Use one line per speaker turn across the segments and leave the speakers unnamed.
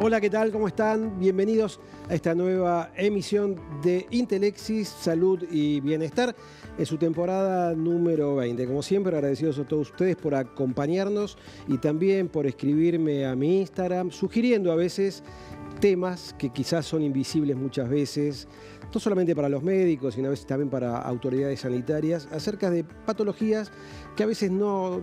Hola, ¿qué tal? ¿Cómo están? Bienvenidos a esta nueva emisión de Intelexis, Salud y Bienestar, en su temporada número 20. Como siempre, agradecidos a todos ustedes por acompañarnos y también por escribirme a mi Instagram, sugiriendo a veces temas que quizás son invisibles muchas veces, no solamente para los médicos, sino a veces también para autoridades sanitarias, acerca de patologías que a veces no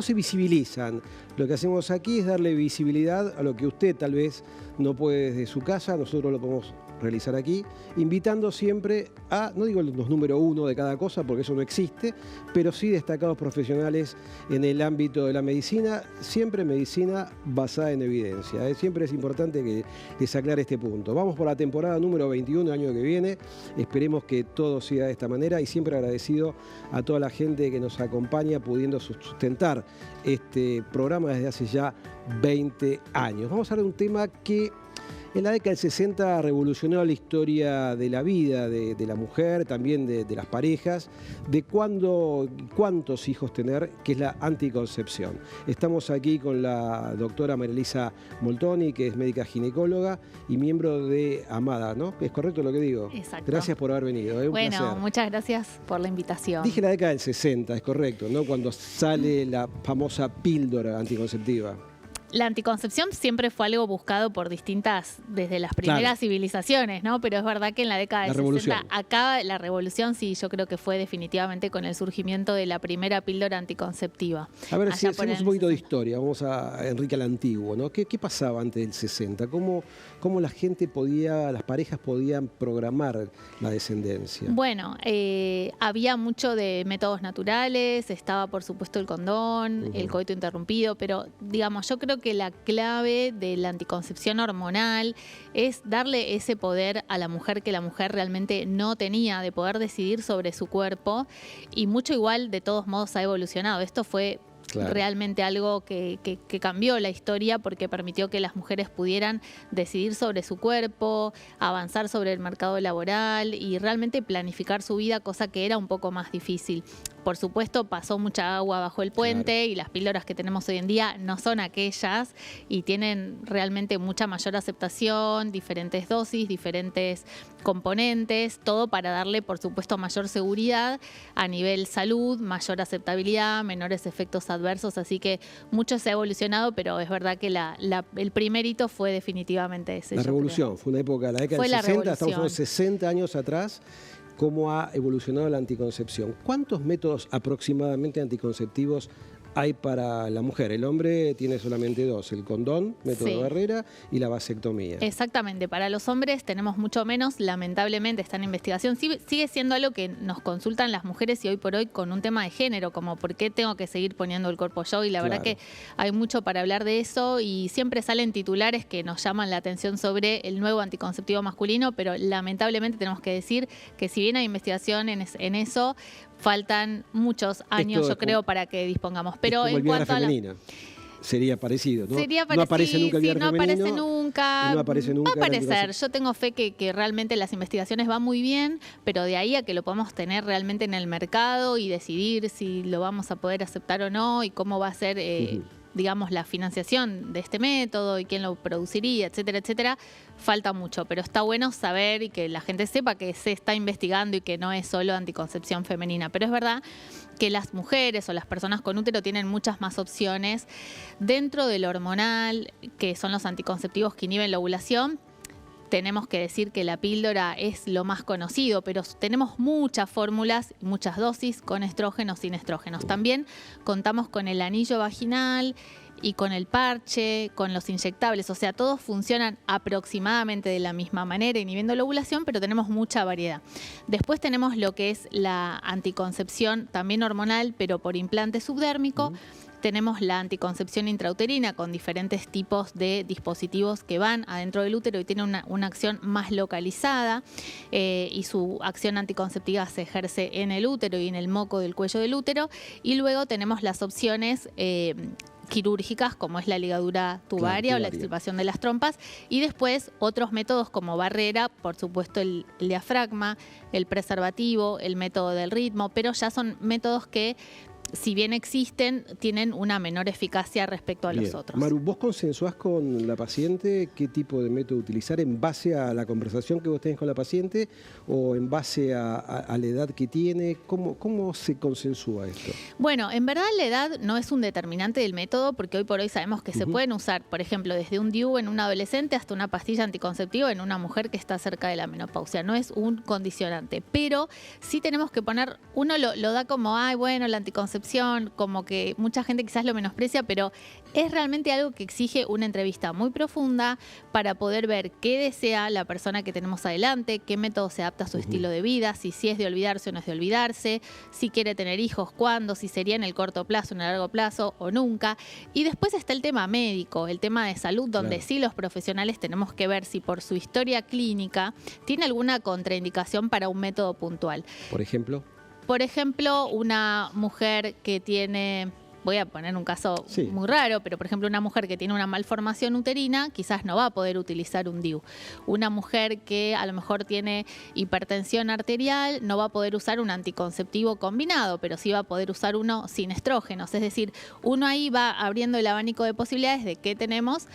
se visibilizan. Lo que hacemos aquí es darle visibilidad a lo que usted tal vez no puede desde su casa, nosotros lo podemos realizar aquí, invitando siempre a, no digo los número uno de cada cosa, porque eso no existe, pero sí destacados profesionales en el ámbito de la medicina, siempre medicina basada en evidencia. Siempre es importante que les aclare este punto. Vamos por la temporada número 21, año que viene, esperemos que todo siga de esta manera y siempre agradecido a toda la gente que nos acompaña pudiendo sustentar este programa desde hace ya 20 años. Vamos a hablar de un tema que en la década del 60 revolucionó la historia de la vida de la mujer, también de las parejas, de cuántos hijos tener, que es la anticoncepción. Estamos aquí con la doctora María Elisa Moltoni, que es médica ginecóloga y miembro de AMADA, ¿no? ¿Es correcto lo que digo?
Exacto.
Gracias por haber venido. Un
bueno,
placer.
Muchas gracias por la invitación.
Dije la década del 60, es correcto, ¿no? Cuando sale la famosa píldora anticonceptiva.
La anticoncepción siempre fue algo buscado por desde las primeras civilizaciones, ¿no? Pero es verdad que en la década del 60 acaba la revolución, sí, yo creo que fue definitivamente con el surgimiento de la primera píldora anticonceptiva.
A ver, si hacemos un poquito de historia, vamos a Enrique el Antiguo, ¿no? ¿Qué pasaba antes del 60? ¿Cómo la gente las parejas podían programar la descendencia?
Bueno, había mucho de métodos naturales, estaba por supuesto el condón, el coito interrumpido, pero digamos, yo creo que la clave de la anticoncepción hormonal es darle ese poder a la mujer que la mujer realmente no tenía, de poder decidir sobre su cuerpo, y mucho igual de todos modos ha evolucionado. Esto fue realmente algo que cambió la historia porque permitió que las mujeres pudieran decidir sobre su cuerpo, avanzar sobre el mercado laboral y realmente planificar su vida, cosa que era un poco más difícil. Por supuesto, pasó mucha agua bajo el puente y las píldoras que tenemos hoy en día no son aquellas y tienen realmente mucha mayor aceptación, diferentes dosis, diferentes componentes, todo para darle, por supuesto, mayor seguridad a nivel salud, mayor aceptabilidad, menores efectos adversos, así que mucho se ha evolucionado, pero es verdad que el primer hito fue definitivamente ese.
La revolución, fue una época, la década del 60, estamos hablando de 60 años atrás. ¿Cómo ha evolucionado la anticoncepción? ¿Cuántos métodos aproximadamente anticonceptivos hay para la mujer? El hombre tiene solamente dos, el condón, método Barrera, y la vasectomía.
Exactamente, para los hombres tenemos mucho menos, lamentablemente está en investigación. Sigue siendo algo que nos consultan las mujeres y hoy por hoy con un tema de género, como por qué tengo que seguir poniendo el cuerpo yo, y la verdad que hay mucho para hablar de eso y siempre salen titulares que nos llaman la atención sobre el nuevo anticonceptivo masculino, pero lamentablemente tenemos que decir que si bien hay investigación en eso, faltan muchos años, yo creo, para que dispongamos. Pero
en cuanto a la... Sería parecido, ¿no?
Sería parecido,
no aparece nunca el Viagra femenino.
No aparece nunca. Va a aparecer. Yo tengo fe que realmente las investigaciones van muy bien, pero de ahí a que lo podamos tener realmente en el mercado y decidir si lo vamos a poder aceptar o no y cómo va a ser, digamos, la financiación de este método y quién lo produciría, etcétera, etcétera, falta mucho. Pero está bueno saber y que la gente sepa que se está investigando y que no es solo anticoncepción femenina. Pero es verdad que las mujeres o las personas con útero tienen muchas más opciones dentro del hormonal, que son los anticonceptivos que inhiben la ovulación. Tenemos que decir que la píldora es lo más conocido, pero tenemos muchas fórmulas, muchas dosis con estrógenos, sin estrógenos. También contamos con el anillo vaginal y con el parche, con los inyectables. O sea, todos funcionan aproximadamente de la misma manera, inhibiendo la ovulación, pero tenemos mucha variedad. Después tenemos lo que es la anticoncepción, también hormonal, pero por implante subdérmico. Tenemos la anticoncepción intrauterina con diferentes tipos de dispositivos que van adentro del útero y tienen una acción más localizada y su acción anticonceptiva se ejerce en el útero y en el moco del cuello del útero. Y luego tenemos las opciones quirúrgicas, como es la ligadura tubaria o la extirpación de las trompas, y después otros métodos como Barrera, por supuesto el diafragma, el preservativo, el método del ritmo, pero ya son métodos que si bien existen, tienen una menor eficacia respecto a los otros.
Maru, ¿vos consensuás con la paciente qué tipo de método utilizar en base a la conversación que vos tenés con la paciente o en base a la edad que tiene? ¿Cómo se consensúa esto?
Bueno, en verdad la edad no es un determinante del método, porque hoy por hoy sabemos que se pueden usar, por ejemplo, desde un DIU en un adolescente hasta una pastilla anticonceptiva en una mujer que está cerca de la menopausia. No es un condicionante, pero sí tenemos que poner, uno lo da como, ay, bueno, la anticoncepción, como que mucha gente quizás lo menosprecia, pero es realmente algo que exige una entrevista muy profunda para poder ver qué desea la persona que tenemos adelante, qué método se adapta a su estilo de vida, si es de olvidarse o no es de olvidarse, si quiere tener hijos, cuándo, si sería en el corto plazo, en el largo plazo o nunca. Y después está el tema médico, el tema de salud, donde sí los profesionales tenemos que ver si por su historia clínica tiene alguna contraindicación para un método puntual.
Por ejemplo.
Por ejemplo, una mujer que tiene, voy a poner un caso muy raro, pero por ejemplo una mujer que tiene una malformación uterina quizás no va a poder utilizar un DIU. Una mujer que a lo mejor tiene hipertensión arterial no va a poder usar un anticonceptivo combinado, pero sí va a poder usar uno sin estrógenos. Es decir, uno ahí va abriendo el abanico de posibilidades de qué tenemos.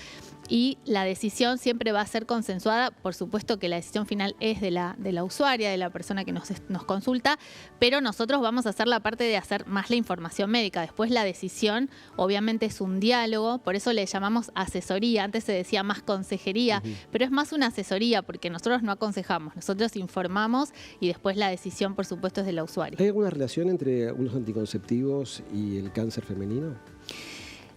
Y la decisión siempre va a ser consensuada. Por supuesto que la decisión final es de la usuaria, de la persona que nos consulta, pero nosotros vamos a hacer la parte de hacer más la información médica. Después la decisión obviamente es un diálogo, por eso le llamamos asesoría. Antes se decía más consejería, pero es más una asesoría porque nosotros no aconsejamos, nosotros informamos y después la decisión por supuesto es de la usuaria.
¿Hay alguna relación entre unos anticonceptivos y el cáncer femenino?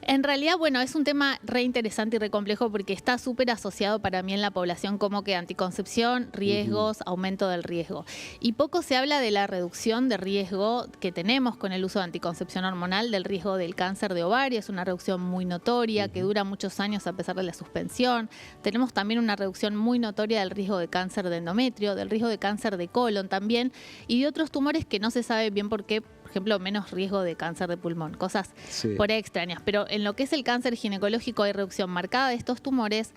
En realidad, bueno, es un tema re interesante y re complejo porque está súper asociado para mí en la población como que anticoncepción, riesgos, aumento del riesgo. Y poco se habla de la reducción de riesgo que tenemos con el uso de anticoncepción hormonal, del riesgo del cáncer de ovario. Es una reducción muy notoria que dura muchos años a pesar de la suspensión. Tenemos también una reducción muy notoria del riesgo de cáncer de endometrio, del riesgo de cáncer de colon también y de otros tumores que no se sabe bien por qué. Por ejemplo, menos riesgo de cáncer de pulmón, cosas por ahí extrañas. Pero en lo que es el cáncer ginecológico hay reducción marcada de estos tumores.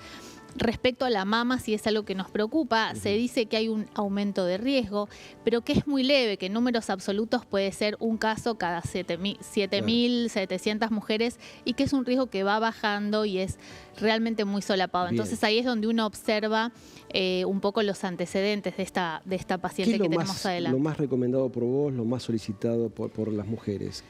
Respecto a la mama, si es algo que nos preocupa, se dice que hay un aumento de riesgo, pero que es muy leve, que en números absolutos puede ser un caso cada 7.700 mujeres y que es un riesgo que va bajando y es realmente muy solapado. Entonces ahí es donde uno observa un poco los antecedentes de esta paciente que tenemos adelante.
¿Lo más recomendado por vos, lo más solicitado por las mujeres?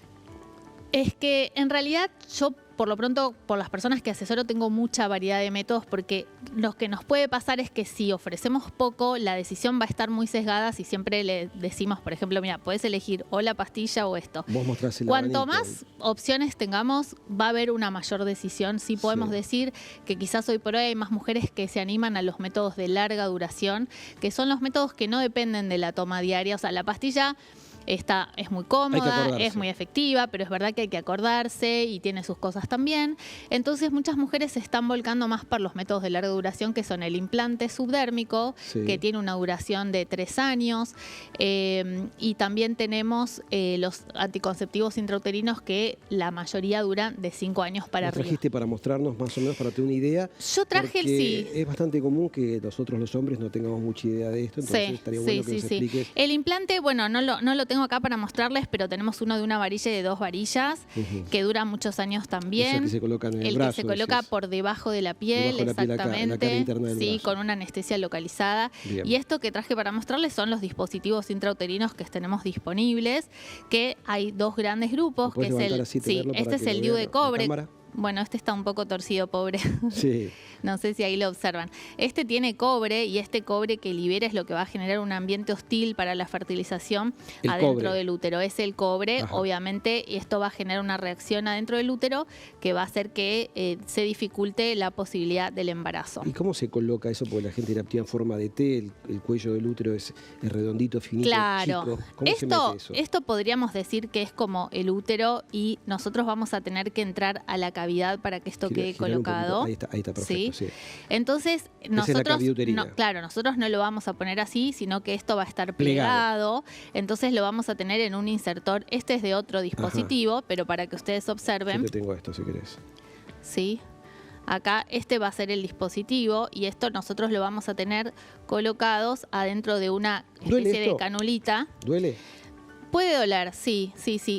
Es que en realidad yo, por lo pronto, por las personas que asesoro, tengo mucha variedad de métodos porque lo que nos puede pasar es que si ofrecemos poco, la decisión va a estar muy sesgada si siempre le decimos, por ejemplo, mira, podés elegir o la pastilla o esto.
Vos mostrás el
Cuanto
abanico.
más opciones tengamos, va a haber una mayor decisión. Sí podemos decir que quizás hoy por hoy hay más mujeres que se animan a los métodos de larga duración, que son los métodos que no dependen de la toma diaria. O sea, la pastilla esta es muy cómoda, es muy efectiva, pero es verdad que hay que acordarse y tiene sus cosas también. Entonces muchas mujeres se están volcando más por los métodos de larga duración, que son el implante subdérmico, que tiene una duración de 3 años, y también tenemos los anticonceptivos intrauterinos, que la mayoría duran de 5 años para arriba.
¿Trajiste para mostrarnos más o menos, para tener una idea?
Yo traje el
Es bastante común que nosotros los hombres no tengamos mucha idea de esto, entonces estaría bueno que nos expliques.
El implante, bueno, no lo tengo acá para mostrarles, pero tenemos uno de una varilla y de 2 varillas, que dura muchos años también.
El que se coloca en el brazo,
que se coloca por debajo de la piel, exactamente.
La cara interna del brazo.
Con una anestesia localizada.
Bien.
Y esto que traje para mostrarles son los dispositivos intrauterinos que tenemos disponibles, que hay 2 grandes grupos, que es este es el DIU de cobre. Bueno, este está un poco torcido, pobre.
Sí.
No sé si ahí lo observan. Este tiene cobre y este cobre que libera es lo que va a generar un ambiente hostil para la fertilización adentro del útero. Es el cobre, obviamente, y esto va a generar una reacción adentro del útero que va a hacer que se dificulte la posibilidad del embarazo.
¿Y cómo se coloca eso? Porque la gente la tiene en forma de T, el cuello del útero es redondito, finito, chico. ¿Cómo se mete eso?
Esto podríamos decir que es como el útero y nosotros vamos a tener que entrar a la cavidad para que esto quede colocado.
Ahí está perfecto. ¿Sí?
Entonces, nosotros nosotros no lo vamos a poner así, sino que esto va a estar plegado. Entonces lo vamos a tener en un insertor. Este es de otro dispositivo, pero para que ustedes observen.
Yo te tengo esto si querés.
Sí. Acá este va a ser el dispositivo y esto nosotros lo vamos a tener colocados adentro de una especie de canulita.
¿Duele?
Puede doler, sí.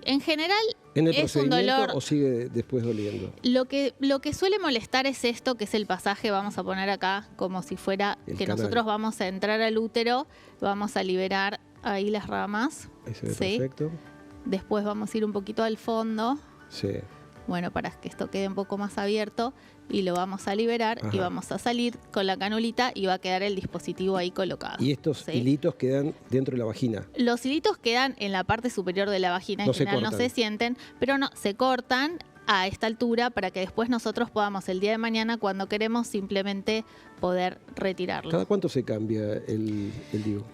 En general,
¿En el
es un
procedimiento
dolor,
o sigue después doliendo?
Lo que suele molestar es esto, que es el pasaje, vamos a poner acá, como si fuera
El
que
canal.
nosotros vamos a entrar al útero, vamos a liberar ahí las ramas.
Ahí se ve
¿sí?
perfecto.
Después vamos a ir un poquito al fondo,
Sí.
bueno, para que esto quede un poco más abierto, y lo vamos a liberar.
Ajá.
Y vamos a salir con la canulita y va a quedar el dispositivo ahí colocado.
Y estos
¿sí?
hilitos quedan dentro de la vagina.
Los hilitos quedan en la parte superior de la vagina,
No
en
se
general no
cortan.
se sienten, pero no, se cortan a esta altura para que después nosotros podamos el día de mañana, cuando queremos, simplemente poder retirarlo.
¿Cada cuánto se cambia el DIU?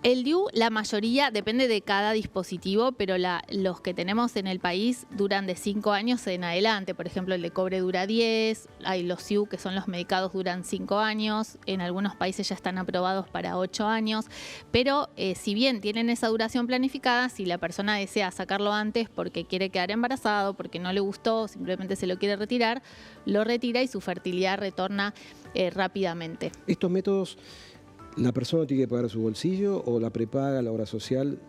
El DIU, la mayoría, depende de cada dispositivo, pero los que tenemos en el país duran de 5 años en adelante. Por ejemplo, el de cobre dura 10, hay los SIU, que son los medicados, duran 5 años. En algunos países ya están aprobados para 8 años. Pero si bien tienen esa duración planificada, si la persona desea sacarlo antes porque quiere quedar embarazado, porque no le gustó, simplemente se lo quiere retirar, lo retira y su fertilidad retorna rápidamente.
Estos métodos, ¿la persona tiene que pagar su bolsillo o la prepaga, la obra social,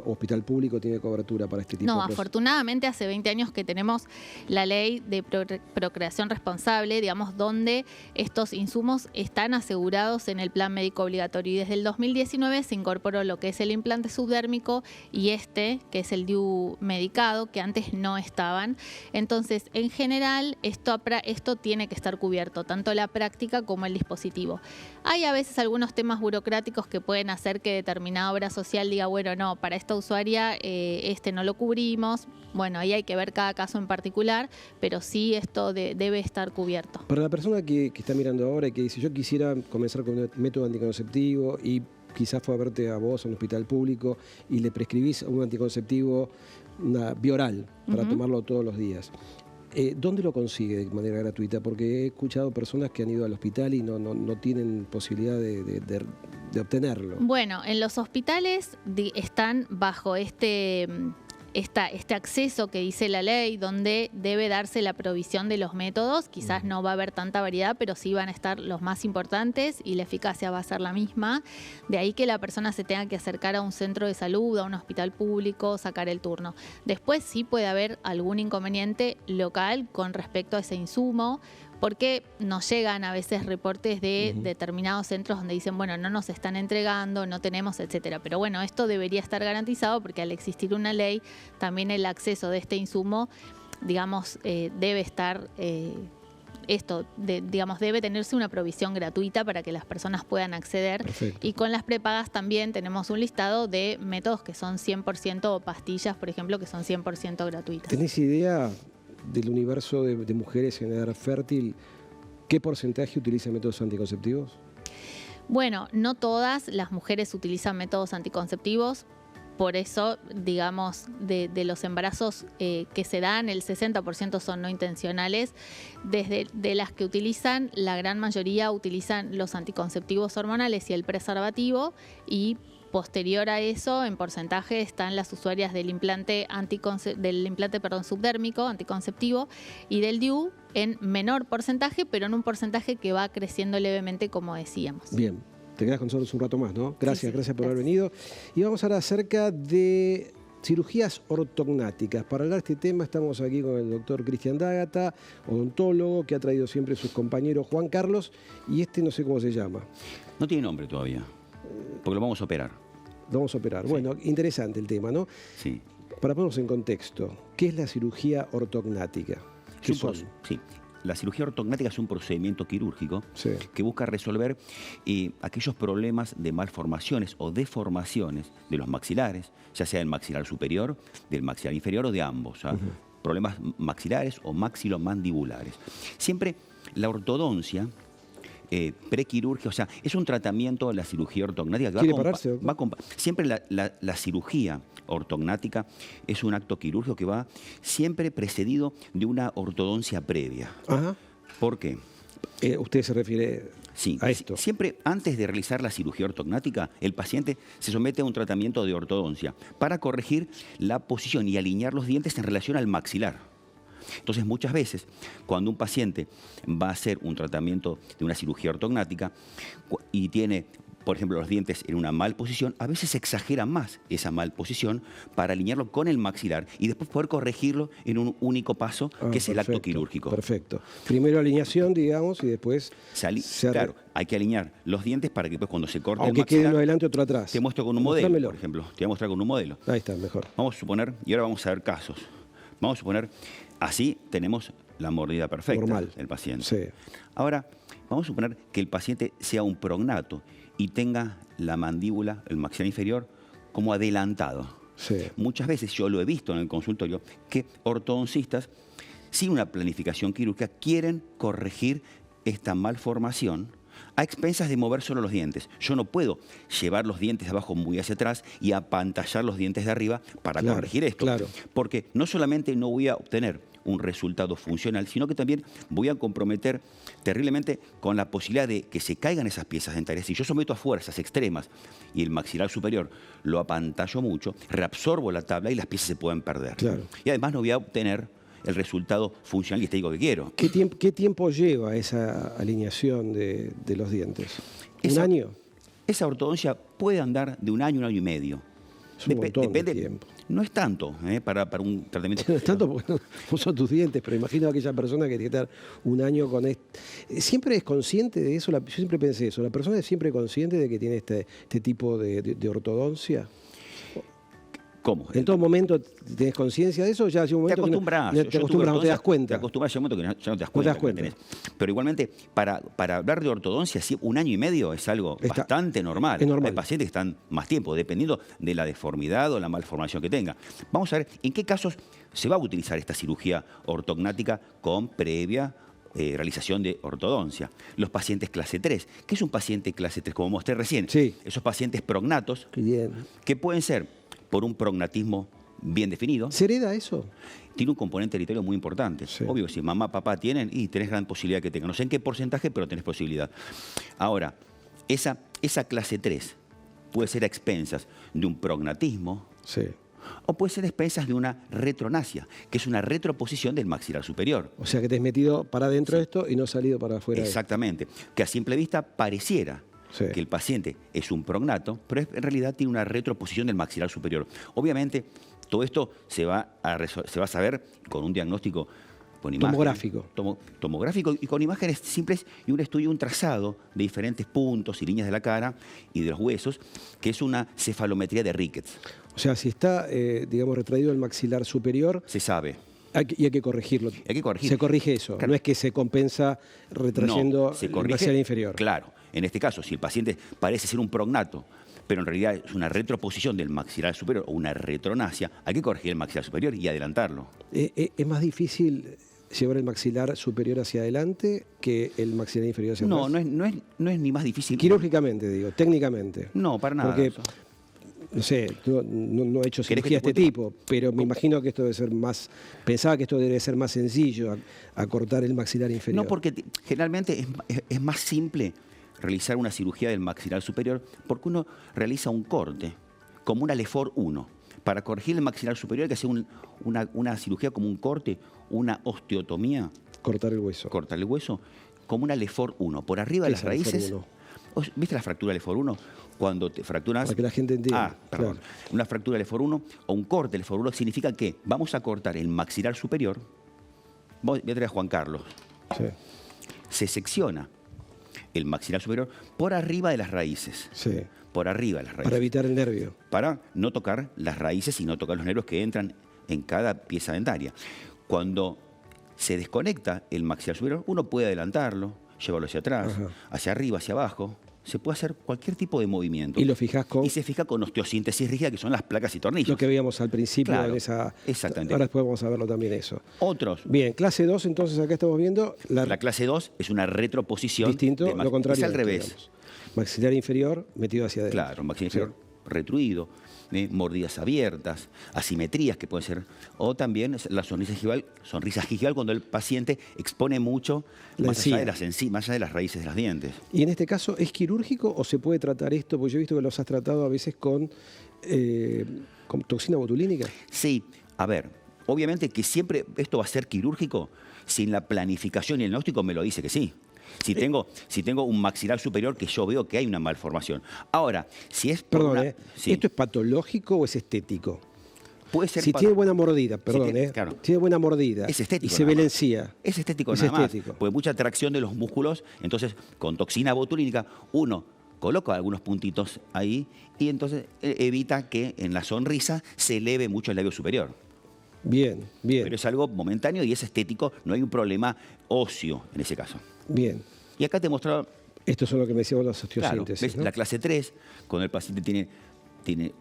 hospital público tiene cobertura para este tipo
No,
de cosas?
afortunadamente hace 20 años que tenemos la ley de procreación responsable, digamos, donde estos insumos están asegurados en el plan médico obligatorio. Y desde el 2019 se incorporó lo que es el implante subdérmico y que es el DIU medicado, que antes no estaban. Entonces, en general, esto tiene que estar cubierto, tanto la práctica como el dispositivo. Hay a veces algunos temas burocráticos que pueden hacer que determinada obra social diga, bueno, no, para esta usuaria no lo cubrimos. Bueno, ahí hay que ver cada caso en particular, pero sí esto debe estar cubierto.
Para la persona que está mirando ahora y que dice, yo quisiera comenzar con un método anticonceptivo y quizás fue a verte a vos a un hospital público y le prescribís un anticonceptivo bioral para tomarlo todos los días. ¿Dónde lo consigue de manera gratuita? Porque he escuchado personas que han ido al hospital y no tienen posibilidad de obtenerlo.
Bueno, en los hospitales están bajo este acceso que dice la ley, donde debe darse la provisión de los métodos. Quizás no va a haber tanta variedad, pero sí van a estar los más importantes y la eficacia va a ser la misma. De ahí que la persona se tenga que acercar a un centro de salud, a un hospital público, sacar el turno. Después sí puede haber algún inconveniente local con respecto a ese insumo, porque nos llegan a veces reportes de determinados centros donde dicen, bueno, no nos están entregando, no tenemos, etcétera. Pero bueno, esto debería estar garantizado porque al existir una ley, también el acceso de este insumo, digamos, debe estar, debe tenerse una provisión gratuita para que las personas puedan acceder.
Perfecto.
Y con las prepagas también tenemos un listado de métodos que son 100% o pastillas, por ejemplo, que son 100% gratuitas.
¿Tenés idea del universo de mujeres en edad fértil, qué porcentaje utilizan métodos anticonceptivos?
Bueno, no todas las mujeres utilizan métodos anticonceptivos. Por eso, digamos, de los embarazos que se dan, el 60% son no intencionales. De las que utilizan, la gran mayoría utilizan los anticonceptivos hormonales y el preservativo, y posterior a eso, en porcentaje, están las usuarias del implante subdérmico, anticonceptivo, y del DIU en menor porcentaje, pero en un porcentaje que va creciendo levemente, como decíamos.
Bien, te quedas con nosotros un rato más, ¿no? Gracias,
Sí,
gracias por haber venido. Y vamos a hablar acerca de cirugías ortognáticas. Para hablar de este tema estamos aquí con el doctor Cristian D'Agata, odontólogo, que ha traído siempre sus compañeros Juan Carlos, y no sé cómo se llama.
No tiene nombre todavía, porque lo vamos a operar.
Lo vamos a operar.
Sí.
Bueno, interesante el tema, ¿no?
Sí.
Para ponernos en contexto, ¿qué es la cirugía ortognática? ¿Qué son?
Sí. La cirugía ortognática es un procedimiento quirúrgico que busca resolver aquellos problemas de malformaciones o deformaciones de los maxilares, ya sea del maxilar superior, del maxilar inferior o de ambos. Problemas maxilares o maxilomandibulares. Siempre la ortodoncia prequirúrgica, o sea, es un tratamiento de la cirugía ortognática que siempre la cirugía ortognática es un acto quirúrgico que va siempre precedido de una ortodoncia previa.
Ajá.
¿Por qué?
Usted se refiere a esto.
Siempre antes de realizar la cirugía ortognática, el paciente se somete a un tratamiento de ortodoncia para corregir la posición y alinear los dientes en relación al maxilar. Entonces, muchas veces, cuando un paciente va a hacer un tratamiento de una cirugía ortognática y tiene por ejemplo, los dientes en una mal posición, a veces se exagera más esa mal posición para alinearlo con el maxilar y después poder corregirlo en un único paso, que es el acto quirúrgico.
Perfecto. Primero alineación, digamos, y después...
Claro, hay que alinear los dientes para que después cuando se corte
aunque
el maxilar...
quede uno adelante, otro atrás.
Te muestro con un modelo, por ejemplo. Te voy a mostrar con un modelo.
Ahí está, mejor.
Vamos a suponer, y ahora vamos a ver casos. Vamos a suponer, así tenemos la mordida perfecta del paciente.
Sí.
Ahora, vamos a suponer que el paciente sea un prognato y tenga la mandíbula, el maxilar inferior, como adelantado.
Sí.
Muchas veces yo lo he visto en el consultorio que ortodoncistas, sin una planificación quirúrgica, quieren corregir esta malformación a expensas de mover solo los dientes. Yo no puedo llevar los dientes de abajo muy hacia atrás y apantallar los dientes de arriba para corregir esto.
Claro.
Porque no solamente no voy a obtener un resultado funcional, sino que también voy a comprometer terriblemente con la posibilidad de que se caigan esas piezas dentarias. Si yo someto a fuerzas extremas y el maxilar superior lo apantallo mucho, reabsorbo la tabla y las piezas se pueden perder.
Claro.
Y además no voy a obtener el resultado funcional y estético que quiero.
¿Qué tiempo lleva esa alineación de los dientes? ¿Un año?
Esa ortodoncia puede andar de un año y medio.
Es un montón de tiempo.
No es tanto para un tratamiento.
No es tanto porque no son tus dientes, pero imagino a aquella persona que tiene que estar un año con esto. ¿Siempre es consciente de eso? Yo siempre pensé eso. ¿La persona es siempre consciente de que tiene este tipo de ortodoncia?
¿Cómo?
¿En todo momento tenés conciencia de eso? Ya llega un momento
te acostumbras.
Te acostumbras, no te das cuenta.
Te acostumbras, llega un momento que ya no te das cuenta. Pero igualmente, para hablar de ortodoncia, un año y medio es algo bastante normal.
Es normal.
Hay pacientes que están más tiempo, dependiendo de la deformidad o la malformación que tenga. Vamos a ver en qué casos se va a utilizar esta cirugía ortognática con previa realización de ortodoncia. Los pacientes clase 3. ¿Qué es un paciente clase 3? Como mostré recién.
Sí.
Esos pacientes prognatos,
bien,
que pueden ser por un prognatismo bien definido.
¿Se hereda eso?
Tiene un componente hereditario muy importante.
Sí.
Obvio, si mamá, papá tienen, y tenés gran posibilidad que tengan. No sé en qué porcentaje, pero tenés posibilidad. Ahora, esa clase 3 puede ser a expensas de un prognatismo,
sí,
o puede ser a expensas de una retronasia, que es una retroposición del maxilar superior.
O sea que te has metido para adentro de esto y no has salido para afuera.
Exactamente. Que a simple vista pareciera que el paciente es un prognato, pero en realidad tiene una retroposición del maxilar superior. Obviamente, todo esto se va a saber con un diagnóstico con
tomográfico.
Tomográfico y con imágenes simples y un estudio, un trazado de diferentes puntos y líneas de la cara y de los huesos, que es una cefalometría de Rickets.
O sea, si está, digamos, retraído el maxilar superior...
Se sabe.
Y hay que corregirlo.
Hay que corregir.
Se corrige eso. Claro. No es que se compensa retrayendo el maxilar inferior.
Claro. En este caso, si el paciente parece ser un prognato, pero en realidad es una retroposición del maxilar superior o una retronasia, hay que corregir el maxilar superior y adelantarlo.
¿Es más difícil llevar el maxilar superior hacia adelante que el maxilar inferior hacia atrás?
No es ni más difícil.
Quirúrgicamente, digo, técnicamente.
No, para nada.
Porque, no sé, no he hecho cirugía de este tipo, pero me imagino que esto debe ser más... Pensaba que esto debe ser más sencillo, a cortar el maxilar inferior.
No, porque generalmente es más simple realizar una cirugía del maxilar superior porque uno realiza un corte, como una Lefort 1. Para corregir el maxilar superior hay que hacer una cirugía como un corte, una osteotomía.
Cortar el hueso.
Cortar el hueso, como una Lefort 1. Por arriba de las raíces... ¿Viste la fractura Lefort 1? Cuando te fracturas...
Para que la gente entienda.
Perdón. Claro. Una fractura Lefort 1 o un corte Lefort 1 significa que vamos a cortar el maxilar superior. Voy a traer a Juan Carlos.
Sí.
Se secciona el maxilar superior por arriba de las raíces.
Sí.
Por arriba de las raíces.
Para evitar el nervio.
Para no tocar las raíces y no tocar los nervios que entran en cada pieza dentaria. Cuando se desconecta el maxilar superior, uno puede adelantarlo, llevarlo hacia atrás, hacia arriba, hacia abajo. Se puede hacer cualquier tipo de movimiento.
¿Y lo fijas con?
Y se fija con osteosíntesis rígida, que son las placas y tornillos.
Lo que veíamos al principio,
claro,
en esa...
Exactamente.
Ahora después vamos a verlo también eso.
Otros.
Bien, clase 2, entonces acá estamos viendo...
La clase 2 es una retroposición.
Distinto, lo contrario.
Es al revés.
Digamos. Maxilar inferior metido hacia adentro.
Claro, maxilar inferior retruido, mordidas abiertas, asimetrías que pueden ser, o también la sonrisa gingival cuando el paciente expone mucho más allá de las raíces de los dientes.
¿Y en este caso es quirúrgico o se puede tratar esto? Porque yo he visto que los has tratado a veces con toxina botulínica.
Sí, a ver, obviamente que siempre esto va a ser quirúrgico, sin la planificación y el diagnóstico me lo dice que sí. Si tengo un maxilar superior que yo veo que hay una malformación. Ahora, si es por
Perdón,
sí.
¿esto es patológico o es estético?
Puede ser
si tiene buena mordida, perdón,
claro.
tiene buena mordida
es estético,
y se ve la encía.
Es estético nada más, porque mucha tracción de los músculos, entonces con toxina botulínica uno coloca algunos puntitos ahí y entonces evita que en la sonrisa se eleve mucho el labio superior.
Bien, bien.
Pero es algo momentáneo y es estético, no hay un problema óseo en ese caso.
Bien.
Y acá te he mostrado...
Estos son lo que me decíamos las osteosíntesis.
Claro, ¿ves?
¿No?
La clase 3, cuando el paciente tiene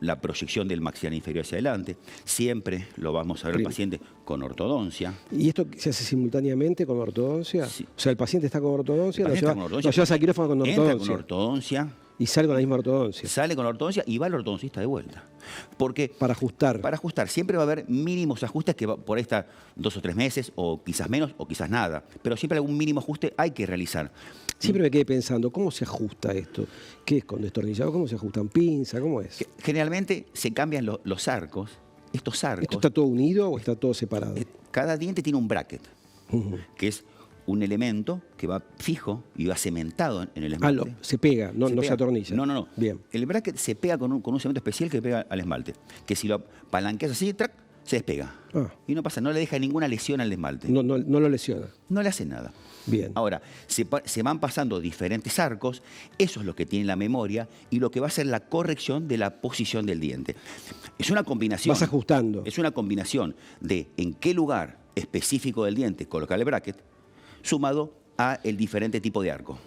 la proyección del maxilar inferior hacia adelante, siempre lo vamos a ver al paciente con ortodoncia.
¿Y esto se hace simultáneamente con ortodoncia?
Sí.
O sea, el paciente está con ortodoncia, lo
ortodoncia,
llevas al quirófano con ortodoncia.
Entra con ortodoncia.
Y sale con la misma ortodoncia.
Sale con la ortodoncia y va el ortodoncista de vuelta. Porque
para ajustar.
Para ajustar. Siempre va a haber mínimos ajustes que por ahí está 2 o 3 meses, o quizás menos, o quizás nada. Pero siempre algún mínimo ajuste hay que realizar.
Siempre me quedé pensando, ¿cómo se ajusta esto? ¿Qué es con destornillador? ¿Cómo se ajustan? ¿Pinza? ¿Cómo es?
Generalmente se cambian los arcos. Estos arcos.
¿Esto está todo unido o está todo separado?
Cada diente tiene un bracket, que es un elemento que va fijo y va cementado en el esmalte.
Se pega, no se atornilla.
No.
Bien.
El bracket se pega con un cemento especial que pega al esmalte, que si lo palanqueas así, ¡trac!, se despega. Y no pasa, no le deja ninguna lesión al esmalte.
No lo lesiona.
No le hace nada.
Bien.
Ahora, se van pasando diferentes arcos, eso es lo que tiene la memoria y lo que va a ser la corrección de la posición del diente. Es una combinación.
Vas ajustando.
Es una combinación de en qué lugar específico del diente colocar el bracket, sumado a el diferente tipo de arco.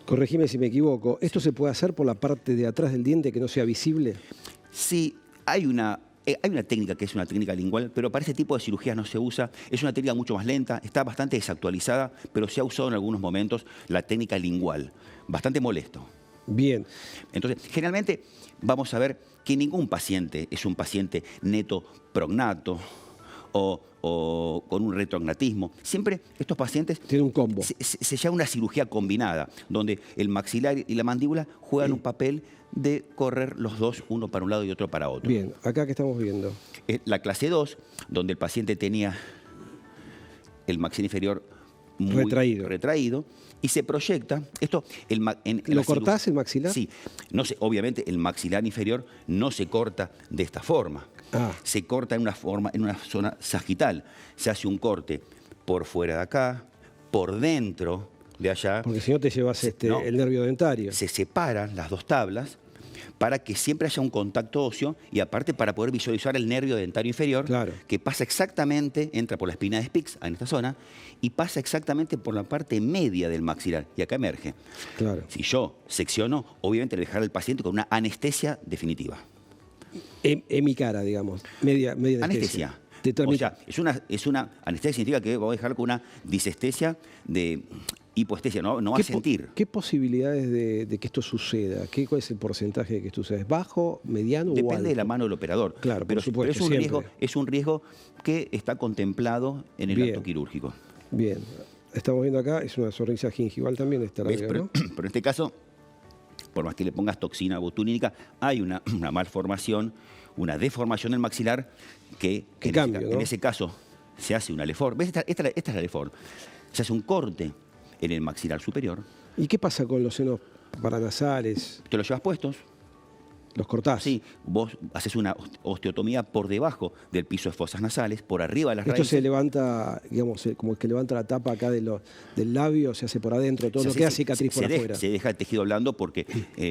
Corregime si me equivoco. ¿Esto se puede hacer por la parte de atrás del diente que no sea visible?
Sí, hay una técnica que es una técnica lingual, pero para este tipo de cirugías no se usa. Es una técnica mucho más lenta, está bastante desactualizada, pero se ha usado en algunos momentos la técnica lingual. Bastante molesto.
Bien.
Entonces, generalmente vamos a ver que ningún paciente es un paciente neto prognato o con un retrognatismo. Siempre estos pacientes...
Tiene un combo.
Se llama una cirugía combinada, donde el maxilar y la mandíbula juegan un papel de correr los dos, uno para un lado y otro para otro.
Bien, acá que estamos viendo.
La clase 2, donde el paciente tenía el maxilar inferior muy retraído y se proyecta. Esto,
¿Lo cortás el maxilar?
Sí. No sé, obviamente el maxilar inferior no se corta de esta forma. Se corta en una zona sagital. Se hace un corte por fuera de acá, por dentro de allá.
Porque si no te llevas el nervio dentario.
Se separan las dos tablas para que siempre haya un contacto óseo y aparte para poder visualizar el nervio dentario inferior, que pasa exactamente, entra por la espina de Spix en esta zona y pasa exactamente por la parte media del maxilar y acá emerge.
Claro.
Si yo secciono, obviamente le dejaré al paciente con una anestesia definitiva.
En mi cara, digamos, media
anestesia. O sea, es una anestesia significa que voy a dejar con una disestesia de hipoestesia, no va a sentir.
¿Qué posibilidades de que esto suceda? ¿Cuál es el porcentaje de que esto suceda? ¿Es bajo, mediano o alto?
Depende de la mano del operador.
Claro,
pero,
por supuesto,
pero es un riesgo que está contemplado en el acto quirúrgico.
Bien. Estamos viendo acá, es una sonrisa gingival también.
Pero en este caso, por más que le pongas toxina botulínica, hay una malformación, una deformación del maxilar que en ese caso se hace una LeFort. ¿Ves? Esta es la LeFort. Se hace un corte en el maxilar superior.
¿Y qué pasa con los senos paranasales?
Te los llevas puestos.
¿Los cortás?
Sí, vos haces una osteotomía por debajo del piso de fosas nasales, por arriba de las raíces.
Esto se levanta, digamos, como que levanta la tapa acá del labio, se hace por adentro, todo lo que hace cicatriz por afuera.
Se deja el tejido blando porque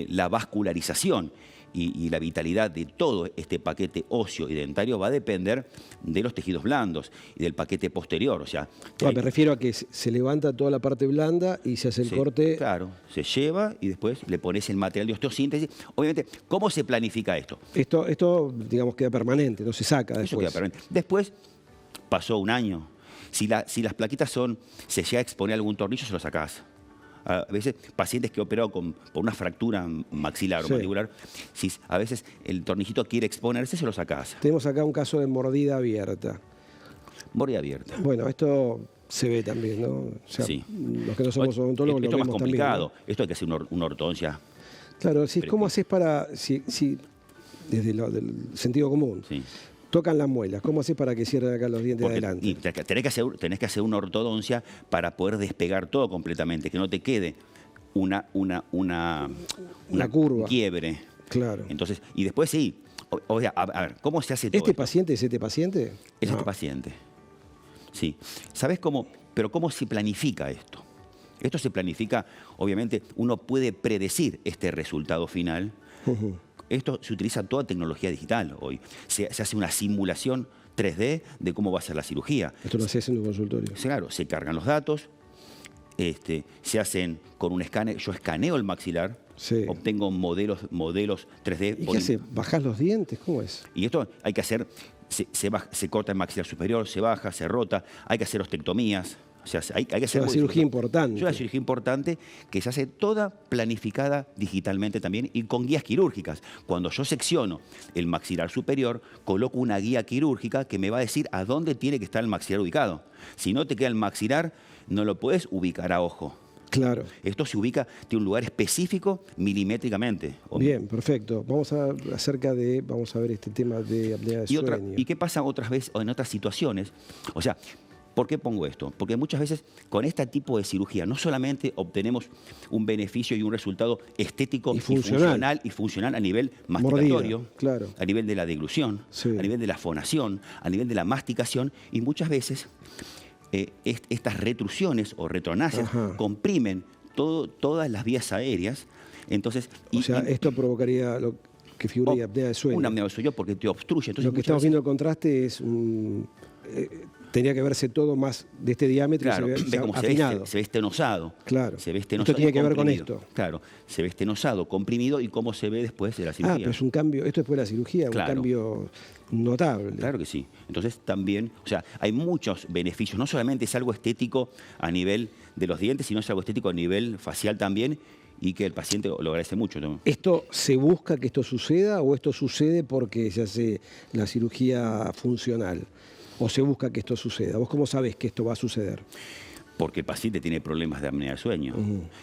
la vascularización y la vitalidad de todo este paquete óseo y dentario va a depender de los tejidos blandos y del paquete posterior. O sea,
me refiero a que se levanta toda la parte blanda y se hace el corte.
Claro, se lleva y después le pones el material de osteosíntesis. Obviamente, ¿cómo se planifica esto?
Esto digamos, queda permanente, no se saca después.
Eso queda permanente. Después pasó un año. Si las plaquitas se llega a exponer algún tornillo, se lo sacás. A veces pacientes que he operado por una fractura maxilar o mandibular, si a veces el tornillito quiere exponerse, se lo sacás.
Tenemos acá un caso de mordida abierta.
Mordida abierta.
Bueno, esto se ve también, ¿no? O sea, los que no somos odontólogos
esto
lo
es más
vemos
complicado.
También, ¿no?
Esto hay que hacer una ortodoncia.
Claro, ¿cómo haces para, desde el sentido común, tocan las muelas. ¿Cómo haces para que cierren acá los dientes de adelante?
Y tenés que hacer una ortodoncia para poder despegar todo completamente, que no te quede una
curva.
Quiebre.
Claro.
Entonces, y después sí, a ver, ¿cómo se hace todo
¿Este
esto?
paciente es este paciente?
Es este paciente. Sí. ¿Sabes cómo? Pero ¿cómo se planifica esto? Esto se planifica, obviamente, uno puede predecir este resultado final. Esto se utiliza toda tecnología digital hoy. Se hace una simulación 3D de cómo va a ser la cirugía.
Esto lo haces en un consultorio.
Claro, se cargan los datos, se hacen con un escáner. Yo escaneo el maxilar, obtengo modelos 3D.
¿Y qué hace? ¿Bajás los dientes? ¿Cómo es?
Y esto hay que hacer, se corta el maxilar superior, se baja, se rota, hay que hacer ostectomías. O sea, hay que hacer
una cirugía importante.
Es una cirugía importante que se hace toda planificada digitalmente también y con guías quirúrgicas. Cuando yo secciono el maxilar superior, coloco una guía quirúrgica que me va a decir a dónde tiene que estar el maxilar ubicado. Si no te queda el maxilar, no lo puedes ubicar a ojo.
Claro.
Esto se ubica, tiene un lugar específico milimétricamente.
Bien, perfecto. Vamos a ver este tema de apnea de sueño.
¿Y qué pasa otras veces o en otras situaciones? O sea, ¿por qué pongo esto? Porque muchas veces con este tipo de cirugía no solamente obtenemos un beneficio y un resultado estético y funcional a nivel masticatorio,
claro,
a nivel de la deglución, a nivel de la fonación, a nivel de la masticación, y muchas veces estas retrusiones o retronasias comprimen todas las vías aéreas. Entonces,
esto provocaría que figure apnea de sueño.
Una apnea de sueño porque te obstruye. Entonces,
lo que estamos viendo el contraste es tendría que verse todo más de este diámetro.
Claro,
y se ve
como
afinado.
se ve estenosado.
Claro.
Se ve estenosado.
Esto tiene que ver con esto.
Claro, se ve estenosado, comprimido y cómo se ve después de la cirugía.
Pero es un cambio, esto después de la cirugía, un cambio notable.
Claro que sí. Entonces también, hay muchos beneficios. No solamente es algo estético a nivel de los dientes, sino es algo estético a nivel facial también, y que el paciente lo agradece mucho, ¿no?
¿Esto se busca que esto suceda o esto sucede porque se hace la cirugía funcional? ¿O se busca que esto suceda? ¿Vos cómo sabés que esto va a suceder?
Porque el paciente tiene problemas de apnea de sueño.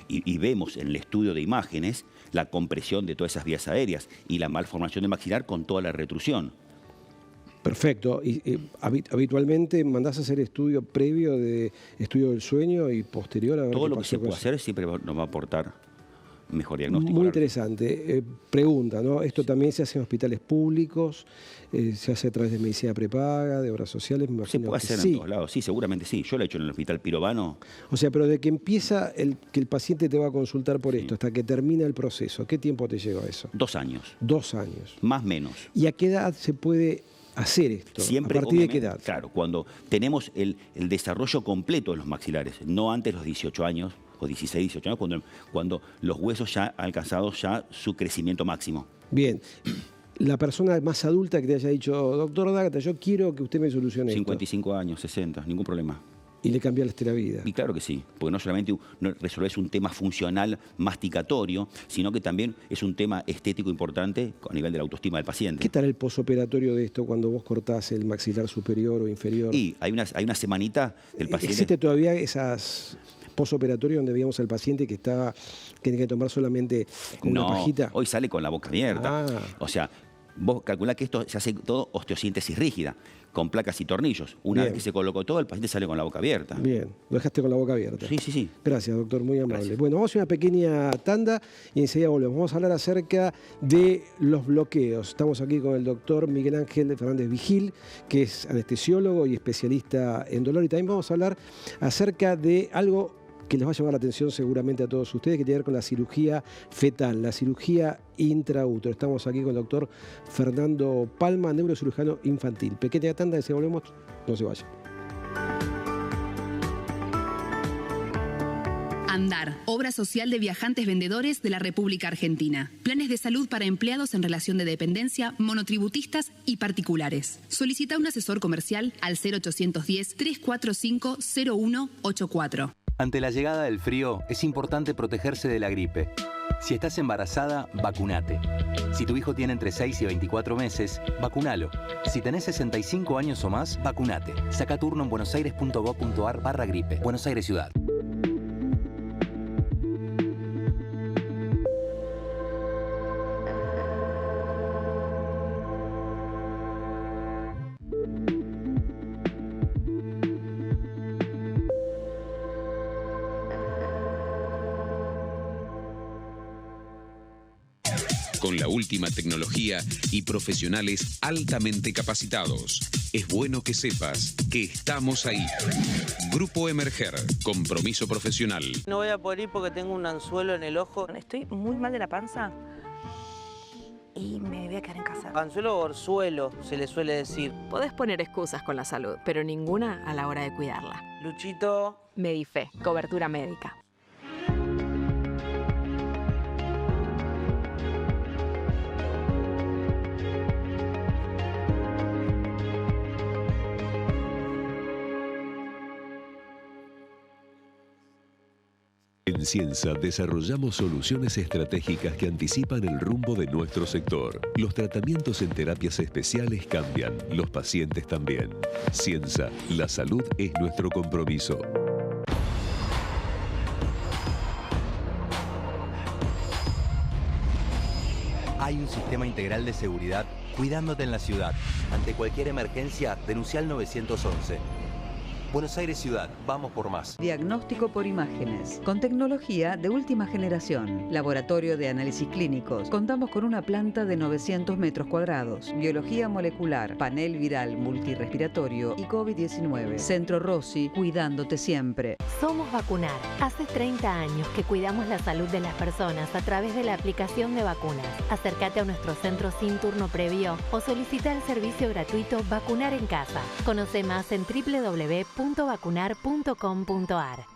Y vemos en el estudio de imágenes la compresión de todas esas vías aéreas y la malformación del maxilar con toda la retrusión.
Perfecto. ¿Y habitualmente mandás a hacer estudio previo de estudio del sueño y posterior a ver
todo lo que se puede hacer siempre nos va a aportar mejor diagnóstico.
Muy interesante. Pregunta, ¿no? Esto también se hace en hospitales públicos, se hace a través de medicina prepaga, de obras sociales. Me
se puede hacer en todos lados, sí, seguramente sí. Yo lo he hecho en el Hospital Pirovano.
O sea, pero de que empieza que el paciente te va a consultar por esto hasta que termina el proceso, ¿qué tiempo te lleva eso?
2 años.
2 años.
Más o menos.
¿Y a qué edad se puede hacer esto?
Siempre,
¿a partir de qué edad?
Claro, cuando tenemos el desarrollo completo de los maxilares, no antes de los 18 años, o 16, 18 años, cuando los huesos ya han alcanzado su crecimiento máximo.
Bien. La persona más adulta que te haya dicho, doctor D'Agata, yo quiero que usted me solucione
55 años, 60, ningún problema.
Y le cambiaste la vida.
Y claro que sí, porque no solamente resolvés un tema funcional masticatorio, sino que también es un tema estético importante a nivel de la autoestima del paciente.
¿Qué tal el posoperatorio de esto cuando vos cortás el maxilar superior o inferior?
Y hay una semanita del paciente.
¿Existe todavía esas posoperatorio donde veíamos al paciente que tiene que tomar solamente con una pajita?
Hoy sale con la boca abierta. O sea, vos calculás que esto se hace todo osteosíntesis rígida, con placas y tornillos. Una vez que se colocó todo, el paciente sale con la boca abierta.
Bien, lo dejaste con la boca abierta.
Sí.
Gracias, doctor, muy amable.
Gracias.
Bueno, vamos a una pequeña tanda y enseguida volvemos. Vamos a hablar acerca de los bloqueos. Estamos aquí con el doctor Miguel Ángel Fernández Vigil, que es anestesiólogo y especialista en dolor. Y también vamos a hablar acerca de algo que les va a llamar la atención seguramente a todos ustedes, que tiene que ver con la cirugía fetal, la cirugía intraútero. Estamos aquí con el doctor Fernando Palma, neurocirujano infantil. Pequeña tanda, si volvemos, no se vayan.
ANDAR, obra social de viajantes vendedores de la República Argentina. Planes de salud para empleados en relación de dependencia, monotributistas y particulares. Solicita un asesor comercial al 0810-345-0184.
Ante la llegada del frío, es importante protegerse de la gripe. Si estás embarazada, vacunate. Si tu hijo tiene entre 6 y 24 meses, vacunalo. Si tenés 65 años o más, vacunate. Saca turno en buenosaires.gov.ar/gripe. Buenos Aires Ciudad.
con la última tecnología y profesionales altamente capacitados. Es bueno que sepas que estamos ahí. Grupo Emerger, compromiso profesional.
No voy a poder ir porque tengo un anzuelo en el ojo.
Estoy muy mal de la panza y me voy a quedar en casa.
Anzuelo o orzuelo, se le suele decir.
Podés poner excusas con la salud, pero ninguna a la hora de cuidarla.
Luchito.
Medife, cobertura médica.
En Ciensa desarrollamos soluciones estratégicas que anticipan el rumbo de nuestro sector. Los tratamientos en terapias especiales cambian, los pacientes también. Ciensa, la salud es nuestro compromiso.
Hay un sistema integral de seguridad cuidándote en la ciudad. Ante cualquier emergencia, denuncia al 911. Buenos Aires Ciudad, vamos por más.
Diagnóstico por imágenes, con tecnología de última generación. Laboratorio de análisis clínicos. Contamos con una planta de 900 metros cuadrados. Biología molecular, panel viral multirrespiratorio y COVID-19. Centro Rossi, cuidándote siempre.
Somos Vacunar. Hace 30 años que cuidamos la salud de las personas a través de la aplicación de vacunas. Acércate a nuestro centro sin turno previo o solicita el servicio gratuito Vacunar en Casa. Conoce más en www.vacunar.com.ar.